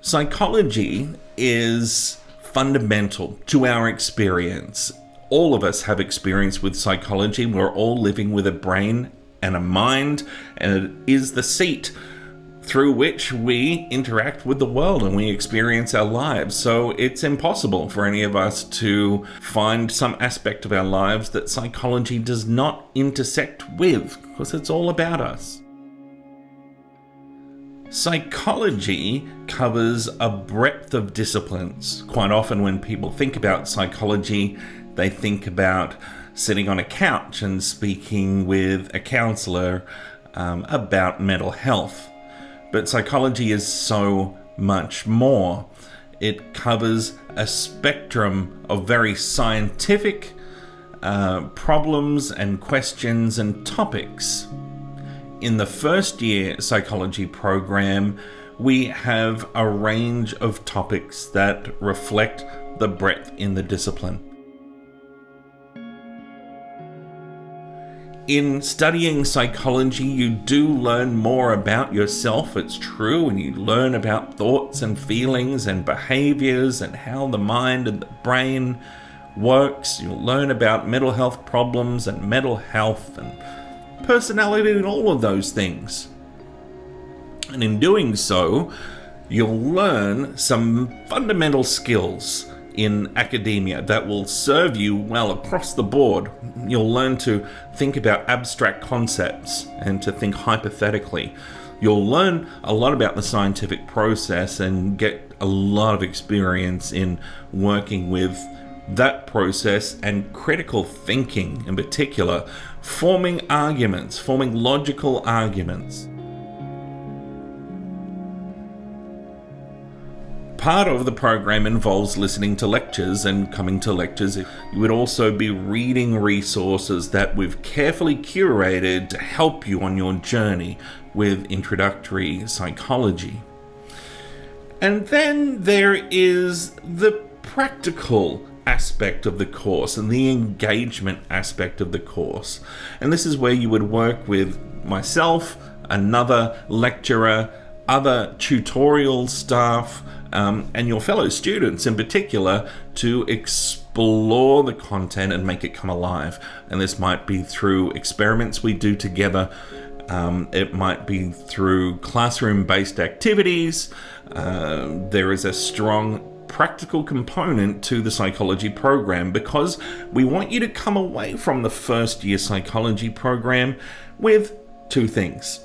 Psychology is fundamental to our experience. All of us have experience with psychology. We're all living with a brain and a mind, and it is the seat through which we interact with the world and we experience our lives. So it's impossible for any of us to find some aspect of our lives that psychology does not intersect with, because it's all about us. Psychology covers a breadth of disciplines. Quite often when people think about psychology, they think about sitting on a couch and speaking with a counselor about mental health. But psychology is so much more. It covers a spectrum of very scientific problems and questions and topics. In the first year psychology program, we have a range of topics that reflect the breadth in the discipline. In studying psychology, you do learn more about yourself, it's true, and you learn about thoughts and feelings and behaviors and how the mind and the brain works. You'll learn about mental health problems and mental health and personality and all of those things. And in doing so, you'll learn some fundamental skills in academia that will serve you well across the board. You'll learn to think about abstract concepts and to think hypothetically. You'll learn a lot about the scientific process and get a lot of experience in working with that process and critical thinking in particular, forming arguments, forming logical arguments. Part of the program involves listening to lectures and coming to lectures. You would also be reading resources that we've carefully curated to help you on your journey with introductory psychology. And then there is the practical aspect of the course and the engagement aspect of the course. And this is where you would work with myself, another lecturer, other tutorial staff, and your fellow students in particular, to explore the content and make it come alive. And this might be through experiments we do together. It might be through classroom-based activities. There is a strong practical component to the psychology program because we want you to come away from the first year psychology program with two things.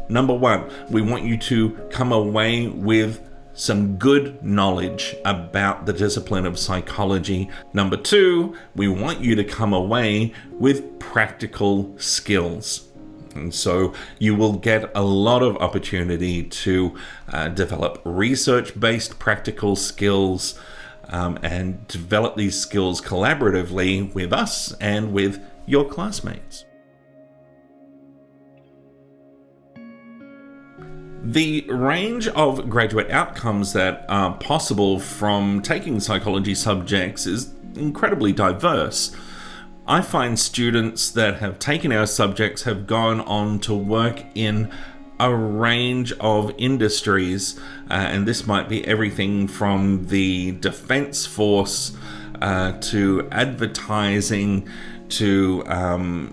Number one, we want you to come away with some good knowledge about the discipline of psychology. Number two, we want you to come away with practical skills. And so you will get a lot of opportunity to develop research-based practical skills and develop these skills collaboratively with us and with your classmates. The range of graduate outcomes that are possible from taking psychology subjects is incredibly diverse. I find students that have taken our subjects have gone on to work in a range of industries, and this might be everything from the defense force to advertising to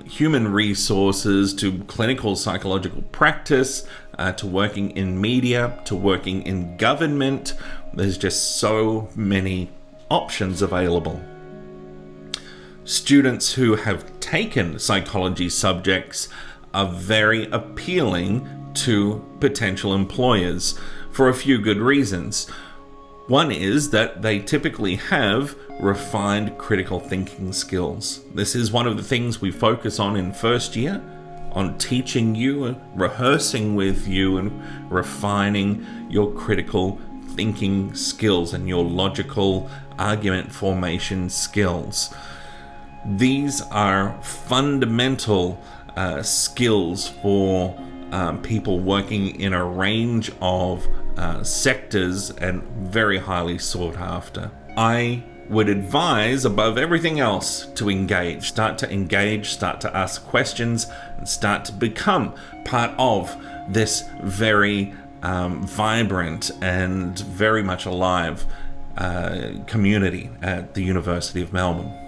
human resources to clinical psychological practice to working in media to working in government. There's just so many options available. Students who have taken psychology subjects are very appealing to potential employers for a few good reasons. One is that they typically have refined critical thinking skills. This is one of the things we focus on in first year, on teaching you and rehearsing with you and refining your critical thinking skills and your logical argument formation skills. These are fundamental skills for people working in a range of sectors and very highly sought after. I would advise, above everything else, to engage. Start to engage, start to ask questions, and start to become part of this very vibrant and very much alive community at the University of Melbourne.